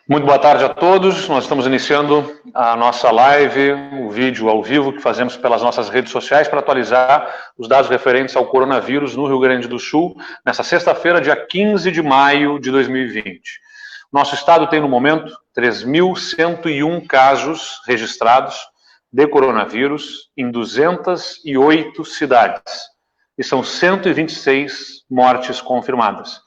Muito boa tarde a todos. Nós estamos iniciando a nossa live, o vídeo ao vivo que fazemos pelas nossas redes sociais para atualizar os dados referentes ao coronavírus no Rio Grande do Sul, nessa sexta-feira, dia 15 de maio de 2020. Nosso estado tem, no momento, 3.101 casos registrados de coronavírus em 208 cidades. E são 126 mortes confirmadas.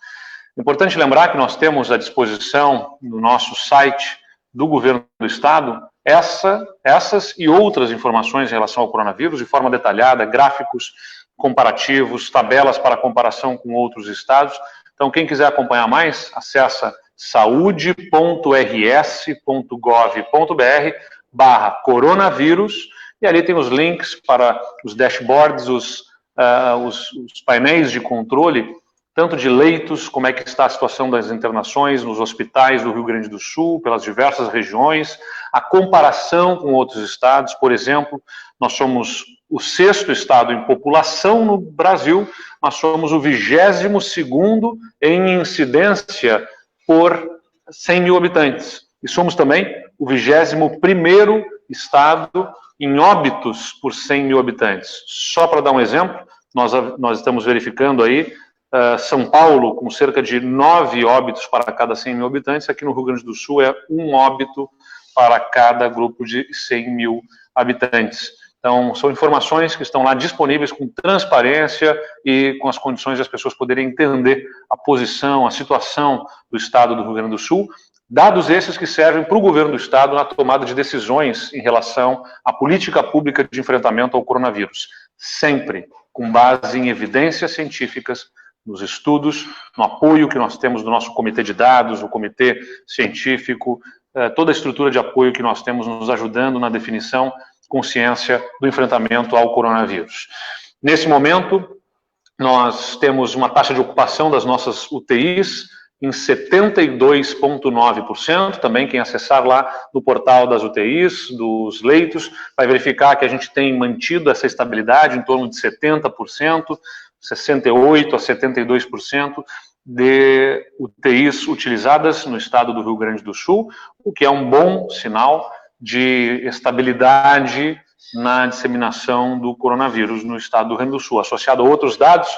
Importante lembrar que nós temos à disposição no nosso site do Governo do Estado essas e outras informações em relação ao coronavírus de forma detalhada, gráficos comparativos, tabelas para comparação com outros estados. Então, quem quiser acompanhar mais, acessa saude.rs.gov.br/coronavírus e ali tem os links para os dashboards, os painéis de controle, tanto de leitos, como é que está a situação das internações nos hospitais do Rio Grande do Sul, pelas diversas regiões, a comparação com outros estados. Por exemplo, nós somos o 6º estado em população no Brasil, nós somos o 22º em incidência por 100 mil habitantes. E somos também o 21º estado em óbitos por 100 mil habitantes. Só para dar um exemplo, nós estamos verificando aí São Paulo, com cerca de 9 óbitos para cada 100 mil habitantes. Aqui no Rio Grande do Sul é 1 óbito para cada grupo de 100 mil habitantes. Então, são informações que estão lá disponíveis com transparência e com as condições de as pessoas poderem entender a posição, a situação do Estado do Rio Grande do Sul, dados esses que servem para o governo do Estado na tomada de decisões em relação à política pública de enfrentamento ao coronavírus, sempre com base em evidências científicas, nos estudos, no apoio que nós temos do nosso comitê de dados, o comitê científico, toda a estrutura de apoio que nós temos nos ajudando na definição com ciência do enfrentamento ao coronavírus. Nesse momento, nós temos uma taxa de ocupação das nossas UTIs em 72,9%. Também quem acessar lá no portal das UTIs, dos leitos, vai verificar que a gente tem mantido essa estabilidade em torno de 70%, 68% a 72% de UTIs utilizadas no estado do Rio Grande do Sul, o que é um bom sinal de estabilidade na disseminação do coronavírus no estado do Rio Grande do Sul, associado a outros dados,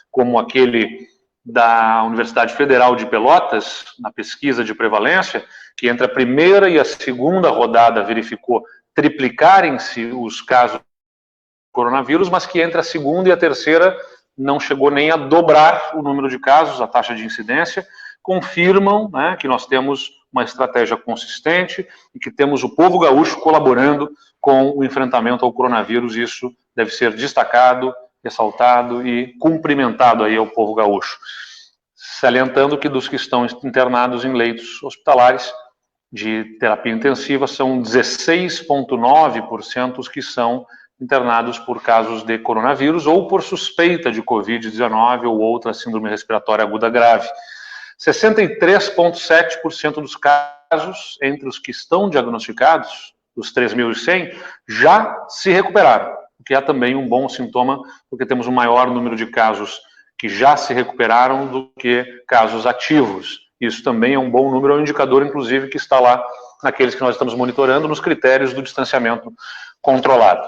como aquele da Universidade Federal de Pelotas, na pesquisa de prevalência, que entre a primeira e a segunda rodada verificou triplicarem-se os casos de coronavírus, mas que entre a segunda e a terceira não chegou nem a dobrar o número de casos, a taxa de incidência, confirmam, né, que nós temos uma estratégia consistente e que temos o povo gaúcho colaborando com o enfrentamento ao coronavírus. Isso deve ser destacado, ressaltado e cumprimentado aí ao povo gaúcho. Salientando que dos que estão internados em leitos hospitalares de terapia intensiva, são 16,9% os que são internados por casos de coronavírus ou por suspeita de Covid-19 ou outra síndrome respiratória aguda grave. 63,7% dos casos entre os que estão diagnosticados, dos 3.100, já se recuperaram, o que é também um bom sintoma, porque temos um maior número de casos que já se recuperaram do que casos ativos. Isso também é um bom número, é um indicador, inclusive, que está lá naqueles que nós estamos monitorando, nos critérios do distanciamento controlado.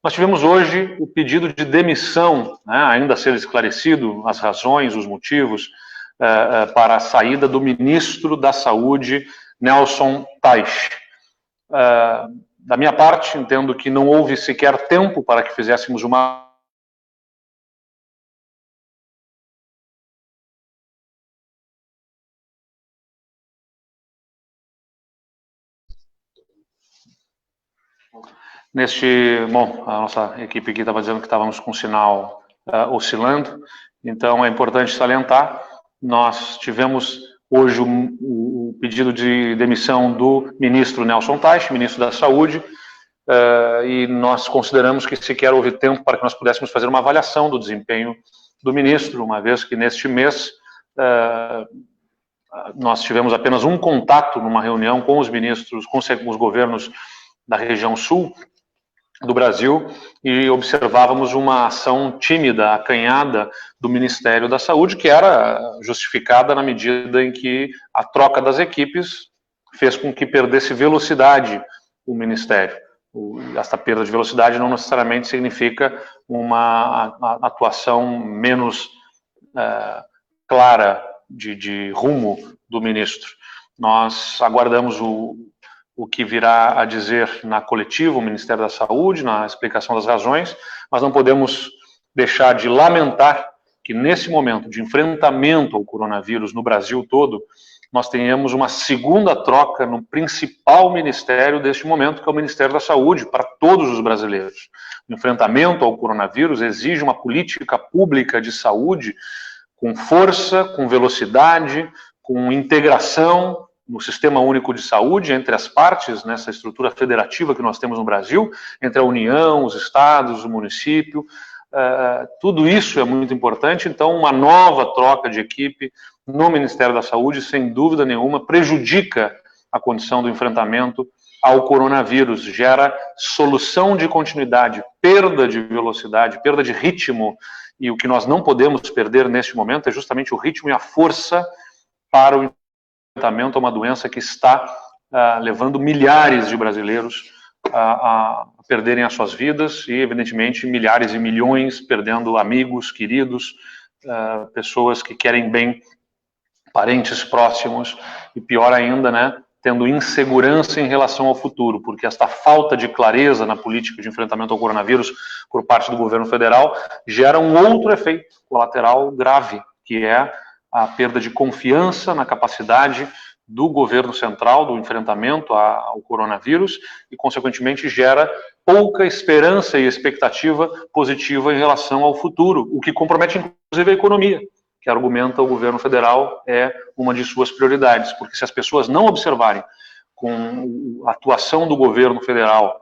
Nós tivemos hoje o pedido de demissão, né, ainda a ser esclarecido as razões, os motivos para a saída do ministro da Saúde, Nelson Teich. Da minha parte, entendo que não houve sequer tempo para que fizéssemos uma bom, a nossa equipe aqui estava dizendo que estávamos com o sinal oscilando, então é importante salientar, nós tivemos hoje o pedido de demissão do ministro Nelson Teich, ministro da Saúde, e nós consideramos que sequer houve tempo para que nós pudéssemos fazer uma avaliação do desempenho do ministro, uma vez que neste mês nós tivemos apenas um contato numa reunião com os ministros, com os governos da região sul do Brasil, e observávamos uma ação tímida, acanhada do Ministério da Saúde, que era justificada na medida em que a troca das equipes fez com que perdesse velocidade o Ministério. Esta perda de velocidade não necessariamente significa uma atuação menos clara de rumo do ministro. Nós aguardamos o que virá a dizer na coletiva o Ministério da Saúde, na explicação das razões, mas não podemos deixar de lamentar que nesse momento de enfrentamento ao coronavírus no Brasil todo, nós tenhamos uma segunda troca no principal ministério deste momento, que é o Ministério da Saúde, para todos os brasileiros. O enfrentamento ao coronavírus exige uma política pública de saúde com força, com velocidade, com integração no Sistema Único de Saúde, entre as partes, nessa estrutura federativa que nós temos no Brasil, entre a União, os estados, o município. Tudo isso é muito importante, então uma nova troca de equipe no Ministério da Saúde, sem dúvida nenhuma, prejudica a condição do enfrentamento ao coronavírus, gera solução de continuidade, perda de velocidade, perda de ritmo, e o que nós não podemos perder neste momento é justamente o ritmo e a força para o enfrentamento a uma doença que está levando milhares de brasileiros a perderem as suas vidas e, evidentemente, milhares e milhões perdendo amigos, queridos, pessoas que querem bem, parentes próximos, e pior ainda, né, tendo insegurança em relação ao futuro, porque esta falta de clareza na política de enfrentamento ao coronavírus por parte do governo federal gera um outro efeito colateral grave, que é a perda de confiança na capacidade do governo central, do enfrentamento ao coronavírus, e, consequentemente, gera pouca esperança e expectativa positiva em relação ao futuro, o que compromete, inclusive, a economia, que argumenta o governo federal é uma de suas prioridades, porque se as pessoas não observarem com a atuação do governo federal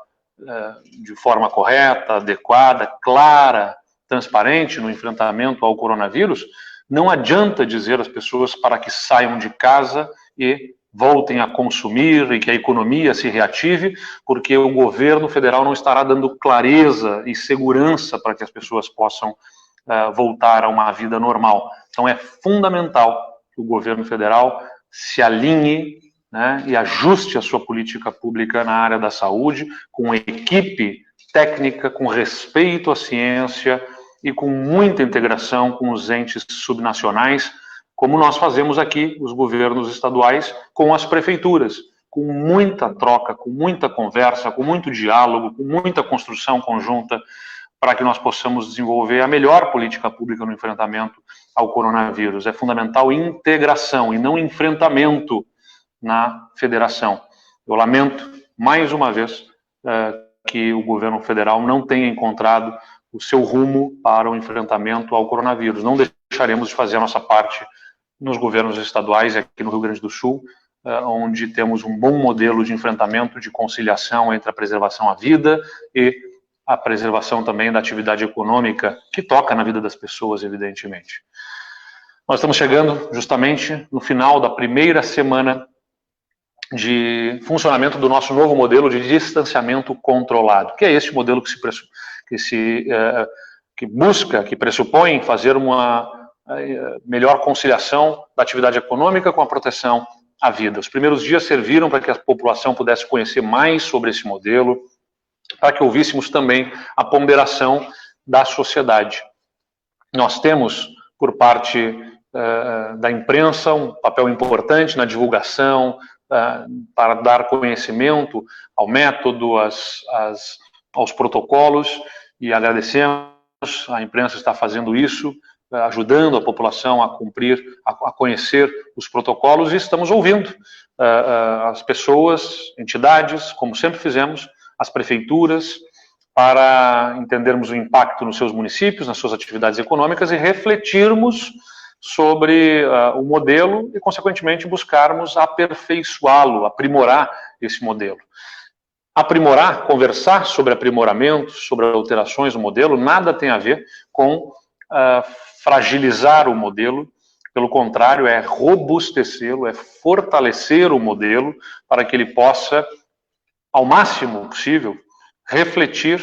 de forma correta, adequada, clara, transparente no enfrentamento ao coronavírus, não adianta dizer às pessoas para que saiam de casa e voltem a consumir e que a economia se reative, porque o governo federal não estará dando clareza e segurança para que as pessoas possam voltar a uma vida normal. Então é fundamental que o governo federal se alinhe, né, e ajuste a sua política pública na área da saúde, com equipe técnica, com respeito à ciência e com muita integração com os entes subnacionais, como nós fazemos aqui, os governos estaduais, com as prefeituras, com muita troca, com muita conversa, com muito diálogo, com muita construção conjunta, para que nós possamos desenvolver a melhor política pública no enfrentamento ao coronavírus. É fundamental integração e não enfrentamento na federação. Eu lamento, mais uma vez, que o governo federal não tenha encontrado o seu rumo para o enfrentamento ao coronavírus. Não deixaremos de fazer a nossa parte nos governos estaduais, aqui no Rio Grande do Sul, onde temos um bom modelo de enfrentamento, de conciliação entre a preservação à vida e a preservação também da atividade econômica, que toca na vida das pessoas, evidentemente. Nós estamos chegando justamente no final da primeira semana de funcionamento do nosso novo modelo de distanciamento controlado, que é este modelo que busca, que pressupõe fazer uma melhor conciliação da atividade econômica com a proteção à vida. Os primeiros dias serviram para que a população pudesse conhecer mais sobre esse modelo, para que ouvíssemos também a ponderação da sociedade. Nós temos, por parte da imprensa, um papel importante na divulgação, para dar conhecimento ao método, aos protocolos, e agradecemos, a imprensa está fazendo isso, ajudando a população a cumprir, a conhecer os protocolos, e estamos ouvindo as pessoas, entidades, como sempre fizemos, as prefeituras, para entendermos o impacto nos seus municípios, nas suas atividades econômicas e refletirmos sobre o modelo e, consequentemente, buscarmos aperfeiçoá-lo, aprimorar esse modelo. Aprimorar, conversar sobre aprimoramentos, sobre alterações do modelo, nada tem a ver com fragilizar o modelo, pelo contrário, é robustecê-lo, é fortalecer o modelo para que ele possa, ao máximo possível, refletir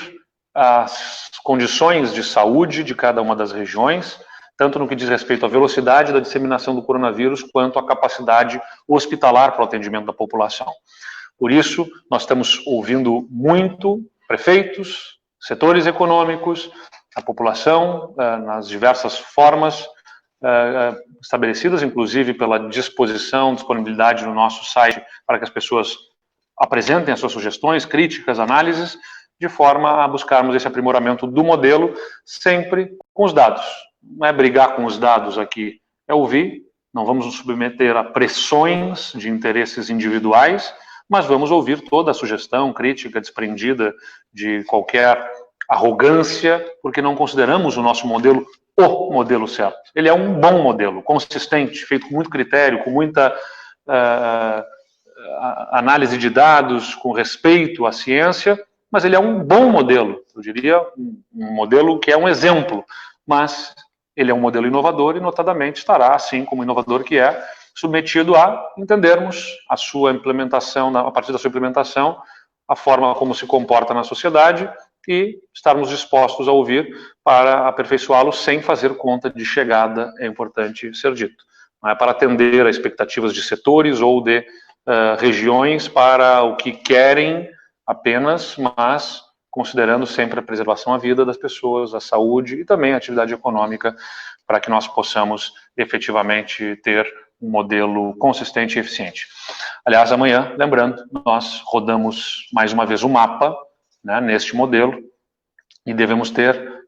as condições de saúde de cada uma das regiões tanto no que diz respeito à velocidade da disseminação do coronavírus, quanto à capacidade hospitalar para o atendimento da população. Por isso, nós estamos ouvindo muito prefeitos, setores econômicos, a população, nas diversas formas estabelecidas, inclusive pela disponibilidade no nosso site, para que as pessoas apresentem as suas sugestões, críticas, análises, de forma a buscarmos esse aprimoramento do modelo, sempre com os dados. Não é brigar com os dados aqui, é ouvir, não vamos nos submeter a pressões de interesses individuais, mas vamos ouvir toda a sugestão, crítica desprendida de qualquer arrogância, porque não consideramos o nosso modelo o modelo certo. Ele é um bom modelo, consistente, feito com muito critério, com muita análise de dados, com respeito à ciência, mas ele é um bom modelo, eu diria, um modelo que é um exemplo, mas ele é um modelo inovador e, notadamente, estará, assim como inovador que é, submetido a entendermos a sua implementação, a partir da sua implementação, a forma como se comporta na sociedade e estarmos dispostos a ouvir para aperfeiçoá-lo sem fazer conta de chegada, é importante ser dito. Não é para atender a expectativas de setores ou de regiões para o que querem apenas, mas considerando sempre a preservação à vida das pessoas, a saúde e também a atividade econômica, para que nós possamos efetivamente ter um modelo consistente e eficiente. Aliás, amanhã, lembrando, nós rodamos mais uma vez o mapa, né, neste modelo, e devemos ter,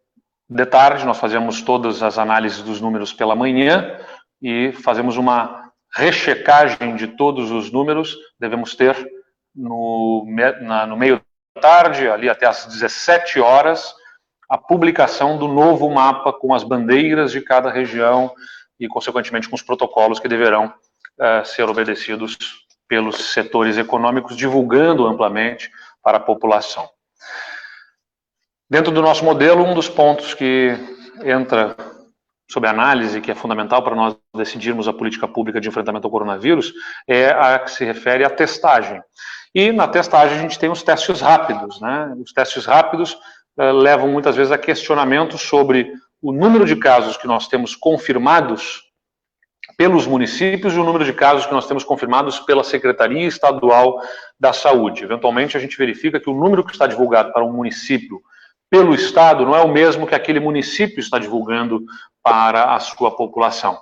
de tarde, nós fazemos todas as análises dos números pela manhã e fazemos uma rechecagem de todos os números, devemos ter no meio da tarde, ali até às 17 horas, a publicação do novo mapa com as bandeiras de cada região e, consequentemente, com os protocolos que deverão ser obedecidos pelos setores econômicos, divulgando amplamente para a população. Dentro do nosso modelo, um dos pontos que entra sob análise, que é fundamental para nós decidirmos a política pública de enfrentamento ao coronavírus, é a que se refere à testagem. E na testagem a gente tem os testes rápidos, né? Os testes rápidos levam muitas vezes a questionamentos sobre o número de casos que nós temos confirmados pelos municípios e o número de casos que nós temos confirmados pela Secretaria Estadual da Saúde. Eventualmente a gente verifica que o número que está divulgado para um município pelo Estado não é o mesmo que aquele município está divulgando para a sua população.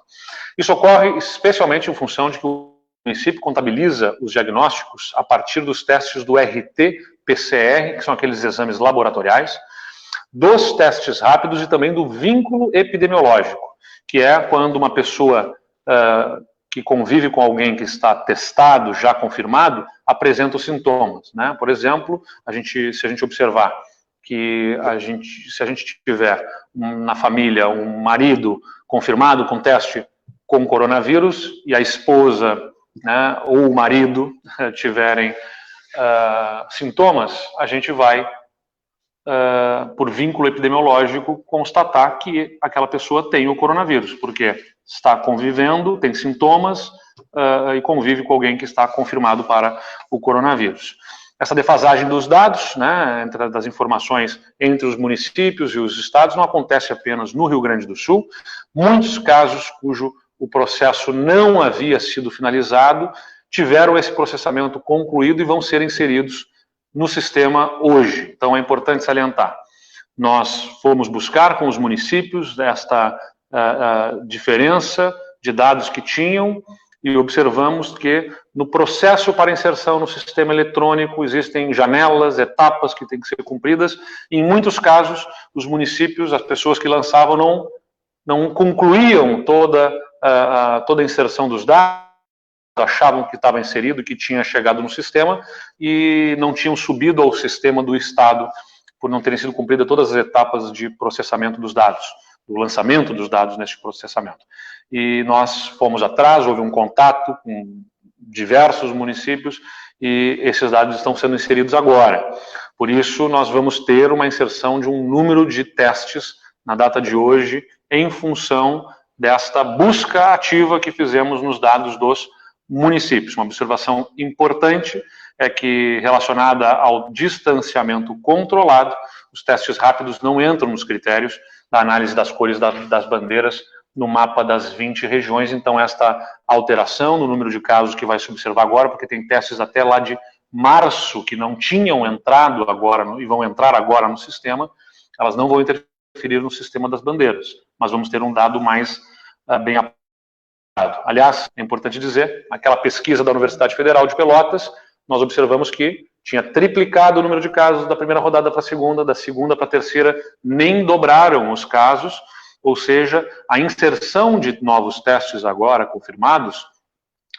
Isso ocorre especialmente em função de que o município contabiliza os diagnósticos a partir dos testes do RT-PCR, que são aqueles exames laboratoriais, dos testes rápidos e também do vínculo epidemiológico, que é quando uma pessoa que convive com alguém que está testado, já confirmado, apresenta os sintomas, né? Por exemplo, se a gente observar que se a gente tiver na família um marido confirmado com teste com coronavírus e a esposa, né, ou o marido tiverem sintomas, a gente vai, por vínculo epidemiológico, constatar que aquela pessoa tem o coronavírus, porque está convivendo, tem sintomas e convive com alguém que está confirmado para o coronavírus. Essa defasagem dos dados, né, das informações entre os municípios e os estados, não acontece apenas no Rio Grande do Sul. Muitos casos cujo o processo não havia sido finalizado tiveram esse processamento concluído e vão ser inseridos no sistema hoje. Então é importante salientar. Nós fomos buscar com os municípios esta diferença de dados que tinham e observamos que no processo para inserção no sistema eletrônico existem janelas, etapas que têm que ser cumpridas. E, em muitos casos, os municípios, as pessoas que lançavam, não concluíam toda a inserção dos dados, achavam que estava inserido, que tinha chegado no sistema e não tinham subido ao sistema do Estado por não terem sido cumpridas todas as etapas de processamento dos dados, do lançamento dos dados neste processamento. E nós fomos atrás, houve um contato com diversos municípios e esses dados estão sendo inseridos agora. Por isso, nós vamos ter uma inserção de um número de testes na data de hoje em função desta busca ativa que fizemos nos dados dos municípios. Uma observação importante é que, relacionada ao distanciamento controlado, os testes rápidos não entram nos critérios. da análise das cores das bandeiras no mapa das 20 regiões. Então, esta alteração no número de casos que vai se observar agora, porque tem testes até lá de março que não tinham entrado agora e vão entrar agora no sistema, elas não vão interferir no sistema das bandeiras, mas vamos ter um dado mais bem apurado. Aliás, é importante dizer, aquela pesquisa da Universidade Federal de Pelotas, nós observamos que tinha triplicado o número de casos da primeira rodada para a segunda, da segunda para a terceira, nem dobraram os casos, ou seja, a inserção de novos testes agora confirmados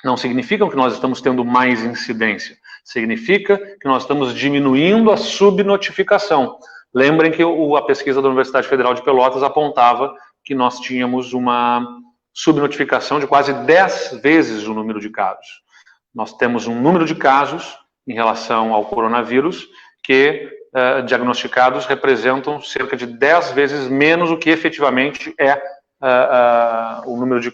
não significa que nós estamos tendo mais incidência, significa que nós estamos diminuindo a subnotificação. Lembrem que a pesquisa da Universidade Federal de Pelotas apontava que nós tínhamos uma subnotificação de quase 10 vezes o número de casos. Nós temos um número de casos em relação ao coronavírus que diagnosticados representam cerca de 10 vezes menos o que efetivamente é o número de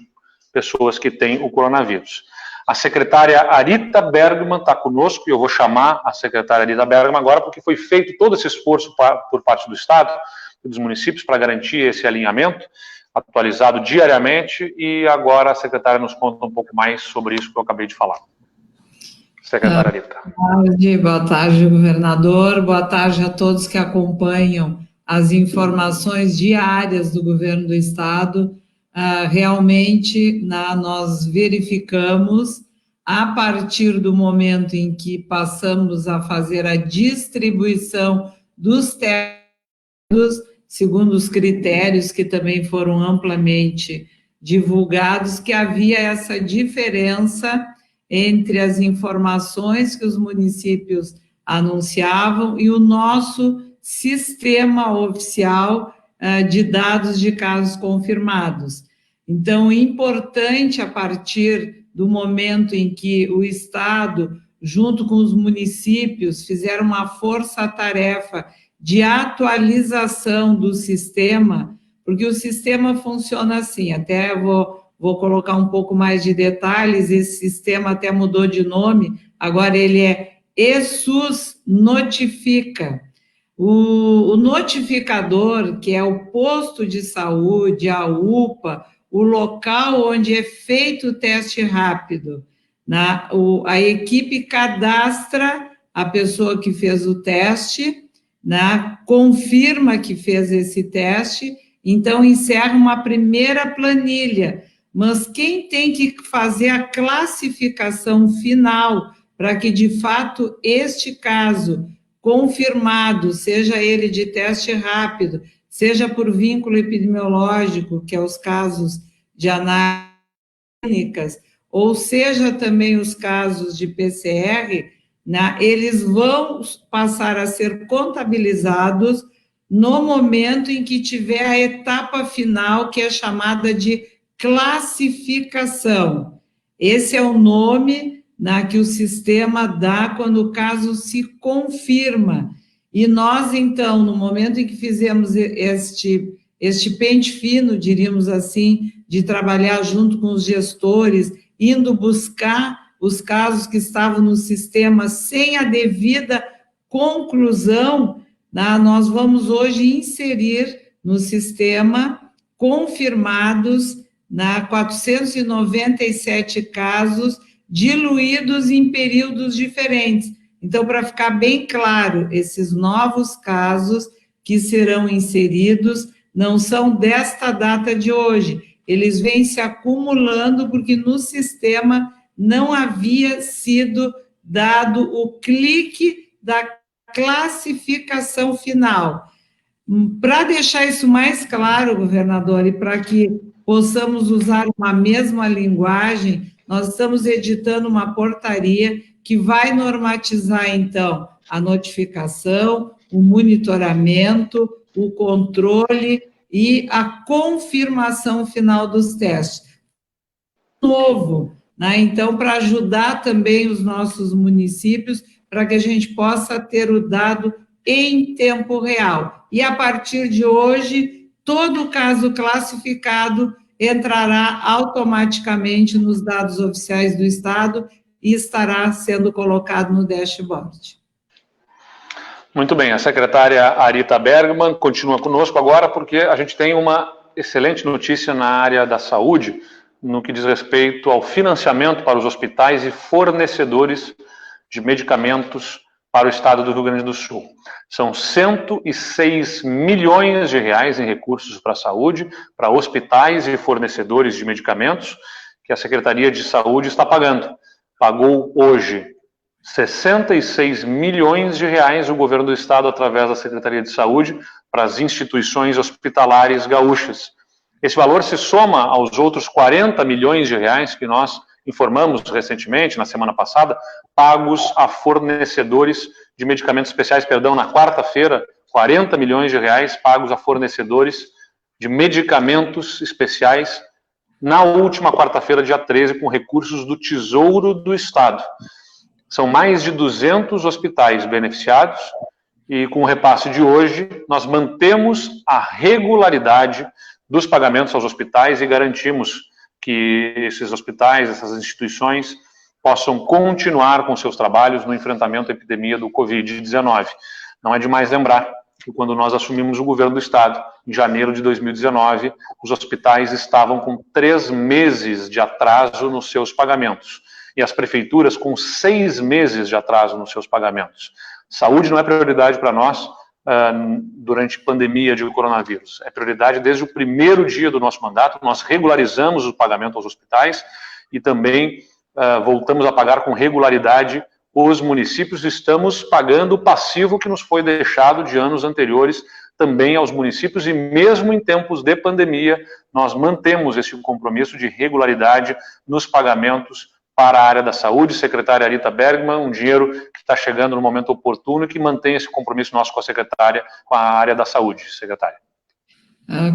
pessoas que têm o coronavírus. A secretária Arita Bergman está conosco, e eu vou chamar a secretária Arita Bergman agora, porque foi feito todo esse esforço por parte do Estado e dos municípios para garantir esse alinhamento, atualizado diariamente, e agora a secretária nos conta um pouco mais sobre isso que eu acabei de falar. Secretária Arita. Boa tarde, governador. Boa tarde a todos que acompanham as informações diárias do governo do Estado. Realmente, nós verificamos, a partir do momento em que passamos a fazer a distribuição dos testes, segundo os critérios que também foram amplamente divulgados, que havia essa diferença entre as informações que os municípios anunciavam e o nosso sistema oficial de dados de casos confirmados. Então, importante, a partir do momento em que o Estado, junto com os municípios, fizeram uma força-tarefa de atualização do sistema, porque o sistema funciona assim, até vou colocar um pouco mais de detalhes, esse sistema até mudou de nome, agora ele é eSUS Notifica. O notificador, que é o posto de saúde, a UPA, o local onde é feito o teste rápido, a equipe cadastra a pessoa que fez o teste, confirma que fez esse teste, então encerra uma primeira planilha, mas quem tem que fazer a classificação final para que, de fato, este caso confirmado, seja ele de teste rápido, seja por vínculo epidemiológico, que é os casos de análises, ou seja também os casos de PCR, eles vão passar a ser contabilizados no momento em que tiver a etapa final, que é chamada de classificação. Esse é o nome que o sistema dá quando o caso se confirma. E nós, então, no momento em que fizemos este pente fino, diríamos assim, de trabalhar junto com os gestores, indo buscar os casos que estavam no sistema sem a devida conclusão, nós vamos hoje inserir no sistema confirmados 497 casos diluídos em períodos diferentes. Então, para ficar bem claro, esses novos casos que serão inseridos não são desta data de hoje, eles vêm se acumulando porque no sistema não havia sido dado o clique da classificação final. Para deixar isso mais claro, governador, e para que possamos usar uma mesma linguagem, nós estamos editando uma portaria que vai normatizar, então, a notificação, o monitoramento, o controle e a confirmação final dos testes. Novo, então, para ajudar também os nossos municípios, para que a gente possa ter o dado em tempo real. E, a partir de hoje, todo caso classificado entrará automaticamente nos dados oficiais do Estado e estará sendo colocado no dashboard. Muito bem, a secretária Arita Bergman continua conosco agora porque a gente tem uma excelente notícia na área da saúde no que diz respeito ao financiamento para os hospitais e fornecedores de medicamentos para o estado do Rio Grande do Sul. São 106 milhões de reais em recursos para a saúde, para hospitais e fornecedores de medicamentos, que a Secretaria de Saúde está pagando. Pagou hoje 66 milhões de reais o governo do estado, através da Secretaria de Saúde, para as instituições hospitalares gaúchas. Esse valor se soma aos outros 40 milhões de reais que nós informamos recentemente, na semana passada, pagos a fornecedores de medicamentos especiais, na quarta-feira, 40 milhões de reais pagos a fornecedores de medicamentos especiais, na última quarta-feira, dia 13, com recursos do Tesouro do Estado. São mais de 200 hospitais beneficiados e, com o repasse de hoje, nós mantemos a regularidade dos pagamentos aos hospitais e garantimos que esses hospitais, essas instituições, possam continuar com seus trabalhos no enfrentamento à epidemia do Covid-19. Não é demais lembrar que quando nós assumimos o governo do estado, em janeiro de 2019, os hospitais estavam com 3 meses de atraso nos seus pagamentos e as prefeituras com 6 meses de atraso nos seus pagamentos. Saúde não é prioridade para nós durante a pandemia de coronavírus. É prioridade desde o primeiro dia do nosso mandato. Nós regularizamos o pagamento aos hospitais e também voltamos a pagar com regularidade os municípios. Estamos pagando o passivo que nos foi deixado de anos anteriores também aos municípios e mesmo em tempos de pandemia nós mantemos esse compromisso de regularidade nos pagamentos para a área da saúde. Secretária Arita Bergman, um dinheiro que está chegando no momento oportuno e que mantém esse compromisso nosso com a secretária, com a área da saúde. Secretária.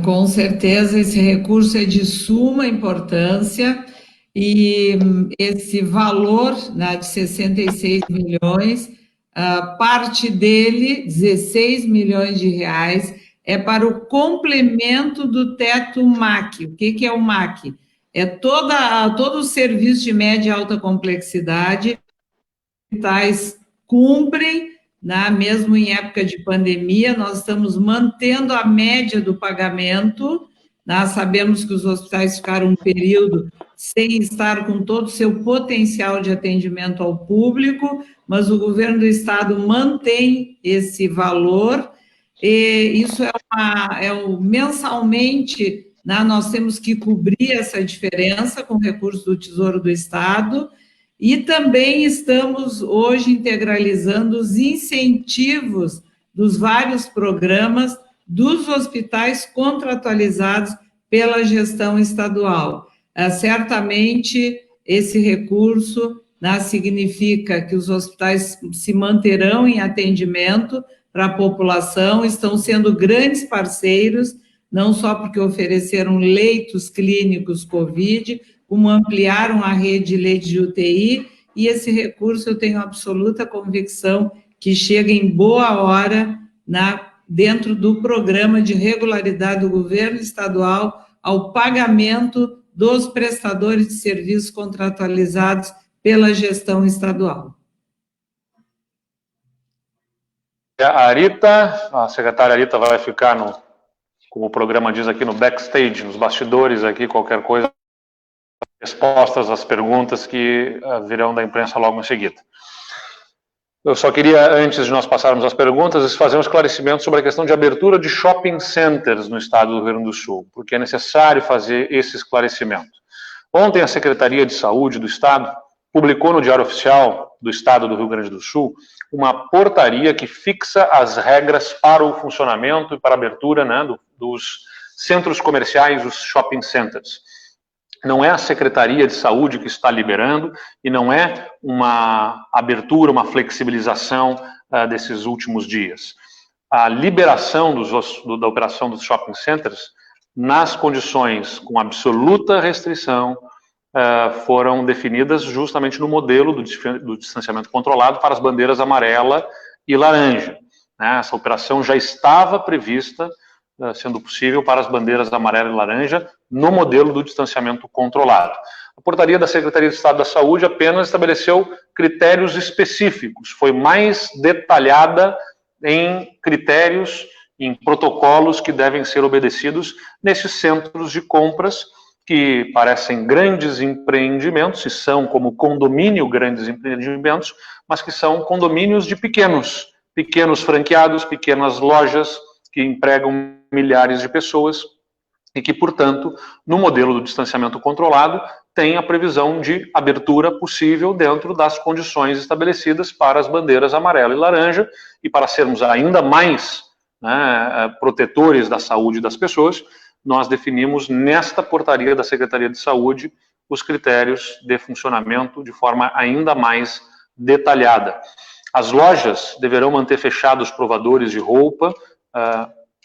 Com certeza, esse recurso é de suma importância e esse valor, né, de 66 milhões, parte dele, 16 milhões de reais, é para o complemento do teto MAC. O que é o MAC? É todo o serviço de média e alta complexidade, hospitais cumprem, né, mesmo em época de pandemia, nós estamos mantendo a média do pagamento, nós sabemos que os hospitais ficaram um período sem estar com todo o seu potencial de atendimento ao público, mas o governo do estado mantém esse valor, e isso mensalmente, né, nós temos que cobrir essa diferença com recursos do Tesouro do Estado, e também estamos hoje integralizando os incentivos dos vários programas dos hospitais contratualizados pela gestão estadual. Certamente, esse recurso, né, significa que os hospitais se manterão em atendimento para a população, estão sendo grandes parceiros, não só porque ofereceram leitos clínicos COVID, como ampliaram a rede de leitos de UTI, e esse recurso eu tenho absoluta convicção que chega em boa hora dentro do programa de regularidade do governo estadual ao pagamento dos prestadores de serviços contratualizados pela gestão estadual. A secretária Arita vai ficar, como o programa diz aqui, no backstage, nos bastidores aqui, qualquer coisa, respostas às perguntas que virão da imprensa logo em seguida. Eu só queria, antes de nós passarmos às perguntas, fazer um esclarecimento sobre a questão de abertura de shopping centers no estado do Rio Grande do Sul, porque é necessário fazer esse esclarecimento. Ontem, a Secretaria de Saúde do Estado publicou no Diário Oficial do Estado do Rio Grande do Sul uma portaria que fixa as regras para o funcionamento e para a abertura, né, dos centros comerciais, os shopping centers. Não é a Secretaria de Saúde que está liberando e não é uma abertura, uma flexibilização desses últimos dias. A liberação da operação dos shopping centers, nas condições com absoluta restrição, foram definidas justamente no modelo do distanciamento controlado para as bandeiras amarela e laranja. Essa operação já estava prevista, sendo possível, para as bandeiras amarela e laranja, no modelo do distanciamento controlado. A portaria da Secretaria de Estado da Saúde apenas estabeleceu critérios específicos, foi mais detalhada em critérios, em protocolos que devem ser obedecidos nesses centros de compras, que parecem grandes empreendimentos, e são como condomínio grandes empreendimentos, mas que são condomínios de pequenos franqueados, pequenas lojas que empregam milhares de pessoas e que, portanto, no modelo do distanciamento controlado, tem a previsão de abertura possível dentro das condições estabelecidas para as bandeiras amarela e laranja, e para sermos ainda mais, né, protetores da saúde das pessoas, nós definimos nesta portaria da Secretaria de Saúde os critérios de funcionamento de forma ainda mais detalhada. As lojas deverão manter fechados os provadores de roupa,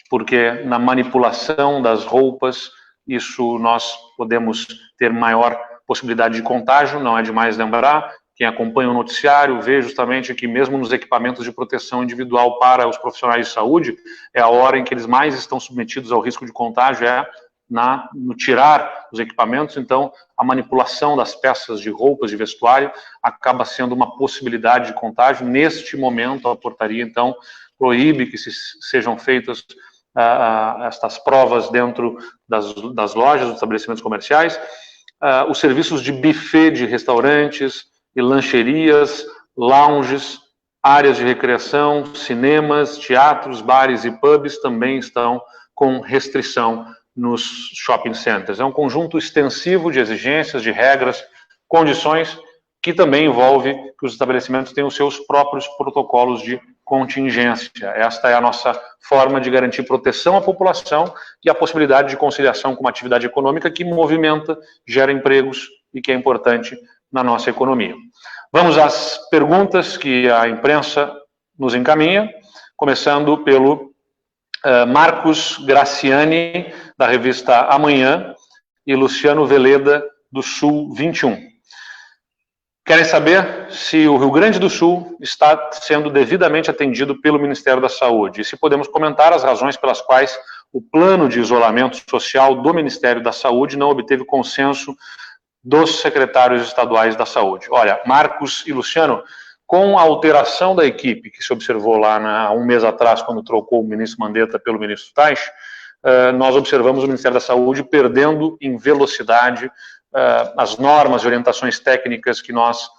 porque na manipulação das roupas, isso nós podemos ter maior possibilidade de contágio. Não é demais lembrar, quem acompanha o noticiário vê justamente que mesmo nos equipamentos de proteção individual para os profissionais de saúde, é a hora em que eles mais estão submetidos ao risco de contágio, no tirar os equipamentos. Então, a manipulação das peças de roupas de vestuário acaba sendo uma possibilidade de contágio. Neste momento, a portaria, então, proíbe que sejam feitas estas provas dentro das lojas, dos estabelecimentos comerciais. Os serviços de buffet de restaurantes e lancherias, lounges, áreas de recreação, cinemas, teatros, bares e pubs também estão com restrição nos shopping centers. É um conjunto extensivo de exigências, de regras, condições, que também envolve que os estabelecimentos tenham os seus próprios protocolos de contingência. Esta é a nossa forma de garantir proteção à população e a possibilidade de conciliação com uma atividade econômica que movimenta, gera empregos e que é importante na nossa economia. Vamos às perguntas que a imprensa nos encaminha, começando pelo Marcos Graciani, da revista Amanhã, e Luciano Veleda, do Sul 21. Querem saber se o Rio Grande do Sul está sendo devidamente atendido pelo Ministério da Saúde e se podemos comentar as razões pelas quais o plano de isolamento social do Ministério da Saúde não obteve consenso dos secretários estaduais da Saúde. Olha, Marcos e Luciano, com a alteração da equipe que se observou lá há um mês atrás, quando trocou o ministro Mandetta pelo ministro Tais, nós observamos o Ministério da Saúde perdendo em velocidade as normas e orientações técnicas que nós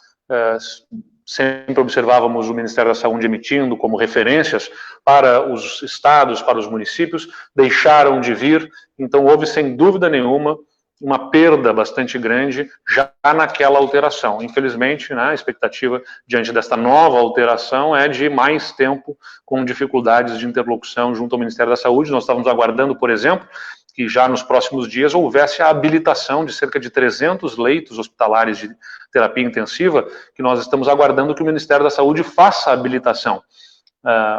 sempre observávamos o Ministério da Saúde emitindo como referências para os estados, para os municípios, deixaram de vir. Então houve, sem dúvida nenhuma, uma perda bastante grande já naquela alteração. Infelizmente, né, a expectativa diante desta nova alteração é de mais tempo com dificuldades de interlocução junto ao Ministério da Saúde. Nós estávamos aguardando, por exemplo, que já nos próximos dias houvesse a habilitação de cerca de 300 leitos hospitalares de terapia intensiva, que nós estamos aguardando que o Ministério da Saúde faça a habilitação.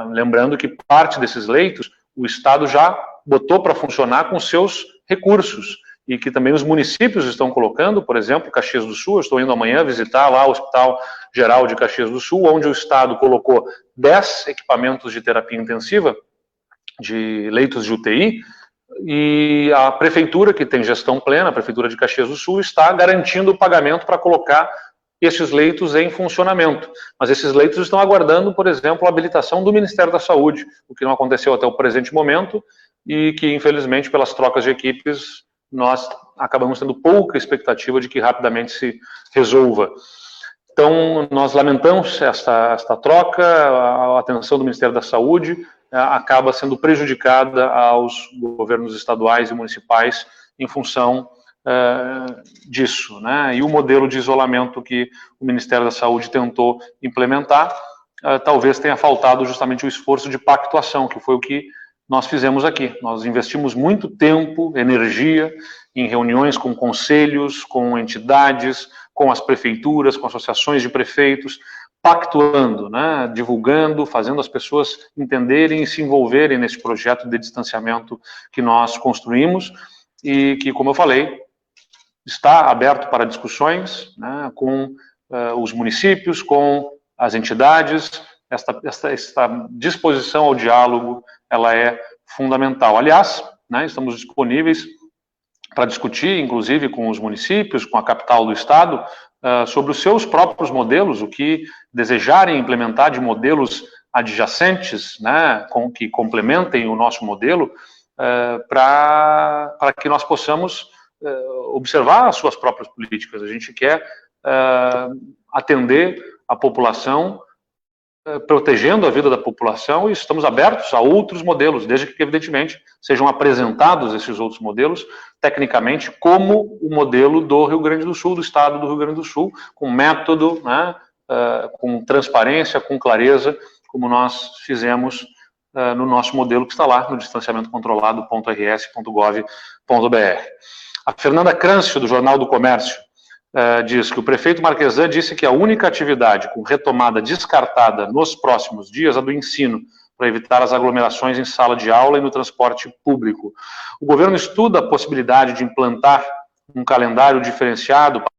Lembrando que parte desses leitos o Estado já botou para funcionar com seus recursos, e que também os municípios estão colocando. Por exemplo, Caxias do Sul, eu estou indo amanhã visitar lá o Hospital Geral de Caxias do Sul, onde o Estado colocou 10 equipamentos de terapia intensiva, de leitos de UTI, e a Prefeitura, que tem gestão plena, a Prefeitura de Caxias do Sul, está garantindo o pagamento para colocar esses leitos em funcionamento. Mas esses leitos estão aguardando, por exemplo, a habilitação do Ministério da Saúde, o que não aconteceu até o presente momento, e que, infelizmente, pelas trocas de equipes, nós acabamos tendo pouca expectativa de que rapidamente se resolva. Então, nós lamentamos esta troca, a atenção do Ministério da Saúde acaba sendo prejudicada aos governos estaduais e municipais em função disso, né? E o modelo de isolamento que o Ministério da Saúde tentou implementar, talvez tenha faltado justamente o esforço de pactuação, que foi o que nós fizemos aqui. Nós investimos muito tempo, energia, em reuniões com conselhos, com entidades, com as prefeituras, com associações de prefeitos, pactuando, né, divulgando, fazendo as pessoas entenderem e se envolverem nesse projeto de distanciamento que nós construímos e que, como eu falei, está aberto para discussões, né, com os municípios, com as entidades. Esta disposição ao diálogo, ela é fundamental. Aliás, né, estamos disponíveis para discutir, inclusive com os municípios, com a capital do estado, sobre os seus próprios modelos, o que desejarem implementar de modelos adjacentes, né, que complementem o nosso modelo, para que nós possamos observar as suas próprias políticas. A gente quer atender a população, protegendo a vida da população, e estamos abertos a outros modelos, desde que, evidentemente, sejam apresentados esses outros modelos, tecnicamente, como o modelo do Rio Grande do Sul, do estado do Rio Grande do Sul, com método, né, com transparência, com clareza, como nós fizemos no nosso modelo que está lá, no distanciamentocontrolado.rs.gov.br. A Fernanda Crâncio, do Jornal do Comércio, diz que o prefeito Marquesan disse que a única atividade com retomada descartada nos próximos dias é a do ensino, para evitar as aglomerações em sala de aula e no transporte público. O governo estuda a possibilidade de implantar um calendário diferenciado para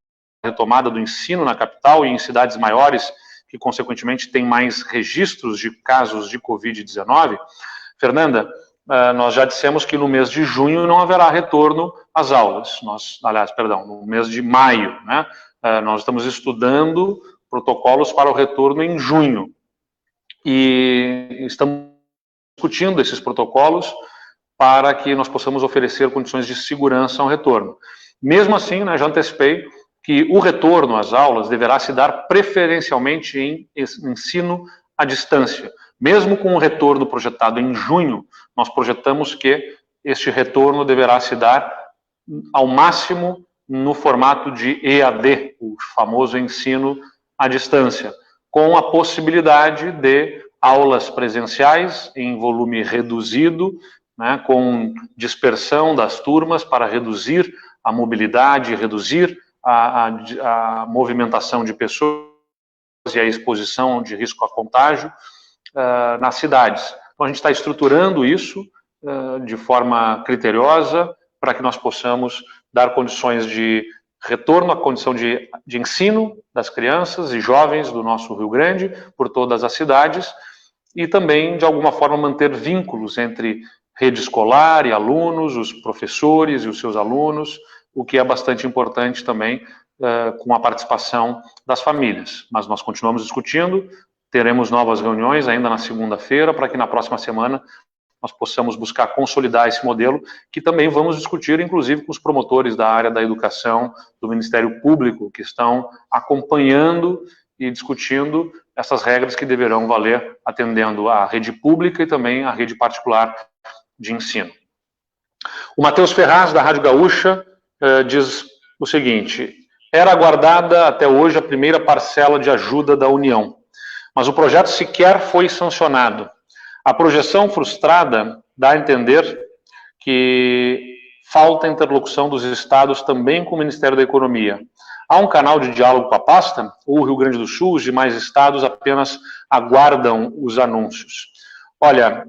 a retomada do ensino na capital e em cidades maiores, que consequentemente têm mais registros de casos de Covid-19. Fernanda, nós já dissemos que no mês de junho não haverá retorno às aulas. No mês de maio, né? Nós estamos estudando protocolos para o retorno em junho. E estamos discutindo esses protocolos para que nós possamos oferecer condições de segurança ao retorno. Mesmo assim, né, já antecipei que o retorno às aulas deverá se dar preferencialmente em ensino à distância. Mesmo com o retorno projetado em junho, nós projetamos que este retorno deverá se dar ao máximo no formato de EAD, o famoso ensino à distância, com a possibilidade de aulas presenciais em volume reduzido, né, com dispersão das turmas para reduzir a mobilidade, reduzir a movimentação de pessoas e a exposição de risco a contágio nas cidades. Então, a gente está estruturando isso de forma criteriosa para que nós possamos dar condições de retorno à condição de ensino das crianças e jovens do nosso Rio Grande por todas as cidades e também, de alguma forma, manter vínculos entre rede escolar e alunos, os professores e os seus alunos, o que é bastante importante também com a participação das famílias. Mas nós continuamos discutindo, teremos novas reuniões ainda na segunda-feira, para que na próxima semana nós possamos buscar consolidar esse modelo, que também vamos discutir, inclusive, com os promotores da área da educação, do Ministério Público, que estão acompanhando e discutindo essas regras que deverão valer atendendo à rede pública e também à rede particular de ensino. O Matheus Ferraz, da Rádio Gaúcha, diz o seguinte: era aguardada até hoje a primeira parcela de ajuda da União, mas o projeto sequer foi sancionado. A projeção frustrada dá a entender que falta interlocução dos estados também com o Ministério da Economia. Há um canal de diálogo com a pasta? Ou o Rio Grande do Sul, os demais estados apenas aguardam os anúncios? Olha,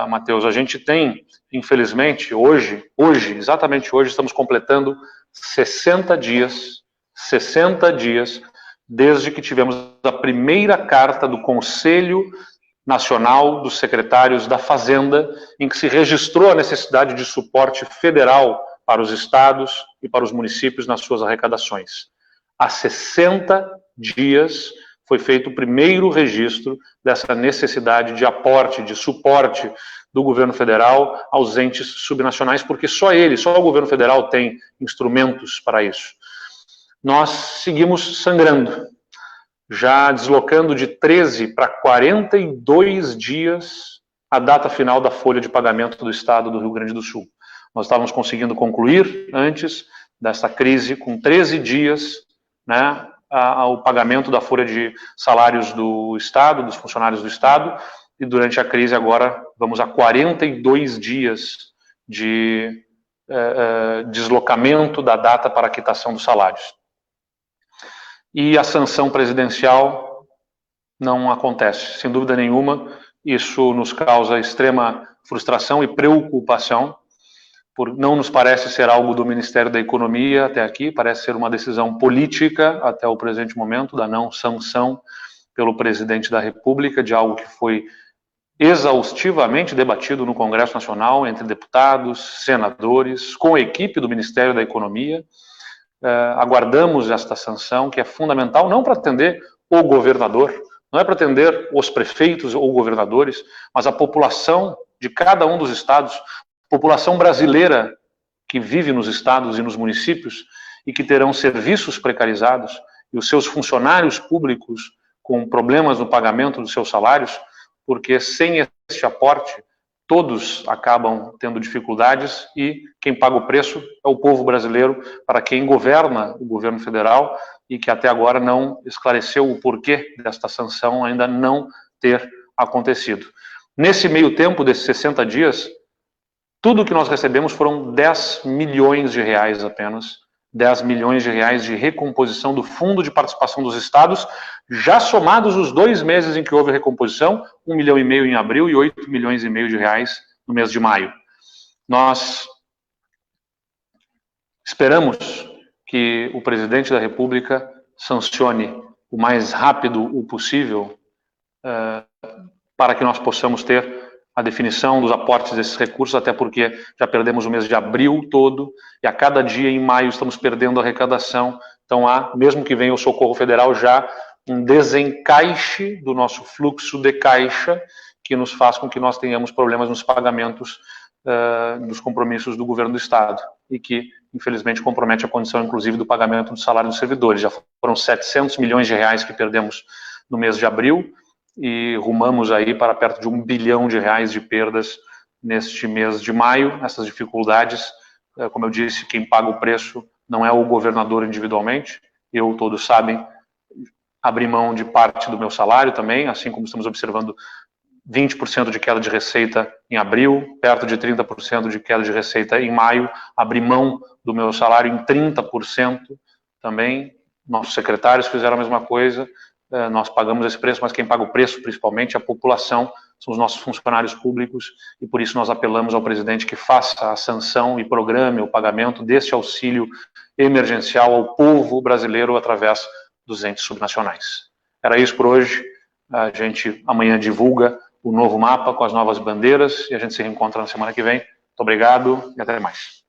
Matheus, a gente tem, infelizmente, exatamente hoje, estamos completando 60 dias desde que tivemos a primeira carta do Conselho Nacional dos Secretários da Fazenda, em que se registrou a necessidade de suporte federal para os estados e para os municípios nas suas arrecadações. Há 60 dias foi feito o primeiro registro dessa necessidade de aporte, de suporte do governo federal aos entes subnacionais, porque só o governo federal tem instrumentos para isso. Nós seguimos sangrando, já deslocando de 13 para 42 dias a data final da folha de pagamento do Estado do Rio Grande do Sul. Nós estávamos conseguindo concluir, antes dessa crise, com 13 dias, né, o pagamento da folha de salários do Estado, dos funcionários do Estado, e durante a crise agora vamos a 42 dias de deslocamento da data para a quitação dos salários. E a sanção presidencial não acontece, sem dúvida nenhuma. Isso nos causa extrema frustração e preocupação, não nos parece ser algo do Ministério da Economia até aqui, parece ser uma decisão política até o presente momento, da não sanção pelo presidente da República, de algo que foi exaustivamente debatido no Congresso Nacional, entre deputados, senadores, com a equipe do Ministério da Economia. Aguardamos esta sanção, que é fundamental, não para atender o governador, não é para atender os prefeitos ou governadores, mas a população de cada um dos estados, população brasileira que vive nos estados e nos municípios e que terão serviços precarizados e os seus funcionários públicos com problemas no pagamento dos seus salários, porque sem este aporte, todos acabam tendo dificuldades e quem paga o preço é o povo brasileiro, para quem governa o governo federal e que até agora não esclareceu o porquê desta sanção ainda não ter acontecido. Nesse meio tempo, desses 60 dias, tudo que nós recebemos foram 10 milhões de reais apenas, 10 milhões de reais de recomposição do Fundo de Participação dos Estados, já somados os 2 meses em que houve recomposição, 1,5 milhão em abril e 8,5 milhões de reais no mês de maio. Nós esperamos que o presidente da República sancione o mais rápido o possível para que nós possamos ter a definição dos aportes desses recursos, até porque já perdemos o mês de abril todo, e a cada dia em maio estamos perdendo a arrecadação. Então há, mesmo que venha o socorro federal, já um desencaixe do nosso fluxo de caixa, que nos faz com que nós tenhamos problemas nos pagamentos dos compromissos do governo do Estado, e que, infelizmente, compromete a condição, inclusive, do pagamento do salário dos servidores. Já foram 700 milhões de reais que perdemos no mês de abril, e rumamos aí para perto de 1 bilhão de reais de perdas neste mês de maio. Essas dificuldades, como eu disse, quem paga o preço não é o governador individualmente, eu, todos sabem, abri mão de parte do meu salário também, assim como estamos observando 20% de queda de receita em abril, perto de 30% de queda de receita em maio, abri mão do meu salário em 30% também, nossos secretários fizeram a mesma coisa, nós pagamos esse preço, mas quem paga o preço, principalmente, é a população, são os nossos funcionários públicos, e por isso nós apelamos ao presidente que faça a sanção e programe o pagamento deste auxílio emergencial ao povo brasileiro através dos entes subnacionais. Era isso por hoje, a gente amanhã divulga o novo mapa com as novas bandeiras, e a gente se reencontra na semana que vem. Muito obrigado e até mais.